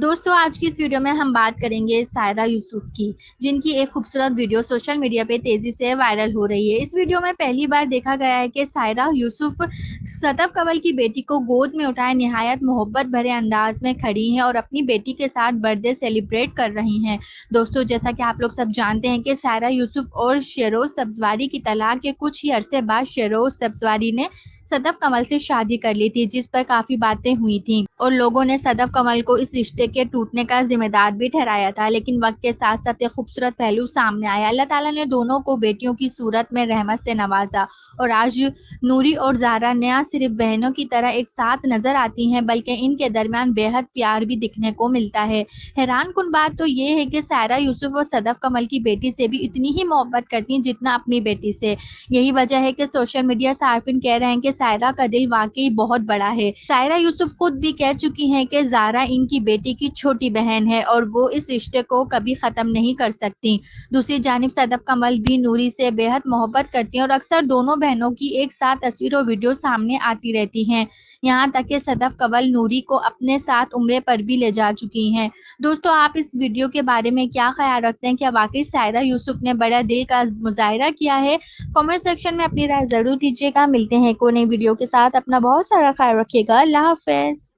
دوستوں آج کی اس ویڈیو میں ہم بات کریں گے سائرہ یوسف کی، جن کی ایک خوبصورت ویڈیو سوشل میڈیا پہ تیزی سے وائرل ہو رہی ہے۔ اس ویڈیو میں پہلی بار دیکھا گیا ہے کہ سائرہ یوسف صدف کنول کی بیٹی کو گود میں اٹھائے نہایت محبت بھرے انداز میں کھڑی ہیں اور اپنی بیٹی کے ساتھ برتھ ڈے سیلیبریٹ کر رہی ہیں۔ دوستوں جیسا کہ آپ لوگ سب جانتے ہیں کہ سائرہ یوسف اور شیروز سبزواری کی طلاق کے کچھ ہی عرصے بعد شیروز سبزواری نے صدف کنول سے شادی کر لی تھی، جس پر کافی باتیں ہوئی تھیں اور لوگوں نے صدف کنول کو اس رشتے کے ٹوٹنے کا ذمہ دار بھی ٹھہرایا تھا، لیکن وقت کے ساتھ ساتھ ایک خوبصورت پہلو سامنے آیا۔ اللہ تعالیٰ نے دونوں کو بیٹیوں کی صورت میں رحمت سے نوازا اور آج نوری اور زہرا نہ صرف بہنوں کی طرح ایک ساتھ نظر آتی ہیں بلکہ ان کے درمیان بے حد پیار بھی دیکھنے کو ملتا ہے۔ حیران کن بات تو یہ ہے کہ سائرہ یوسف اور صدف کنول کی بیٹی سے بھی اتنی ہی محبت کرتی ہیں جتنا اپنی بیٹی سے۔ یہی وجہ ہے کہ سوشل میڈیا صارفین کہہ رہے ہیں کہ سائرہ کا دل واقعی بہت بڑا ہے۔ سائرہ یوسف خود بھی کہہ چکی ہیں کہ زہرا ان کی بیٹی کی چھوٹی بہن ہے اور وہ اس رشتے کو کبھی ختم نہیں کر سکتی۔ دوسری جانب صدف کنول بھی نوری سے بے حد محبت کرتی ہیں اور اکثر دونوں بہنوں کی ایک ساتھ تصویر اور ویڈیو سامنے آتی رہتی ہیں، یہاں تک کہ صدف کنول نوری کو اپنے ساتھ عمرے پر بھی لے جا چکی ہیں۔ دوستو آپ اس ویڈیو کے بارے میں کیا خیال رکھتے ہیں؟ کیا واقعی سائرہ یوسف نے بڑا دل کا مظاہرہ کیا ہے؟ کمنٹ سیکشن میں اپنی رائے ضرور دیجیے گا۔ ملتے ہیں ایک اور نئی ویڈیو کے ساتھ، اپنا بہت سارا خیال رکھیے گا۔ اللہ حافظ۔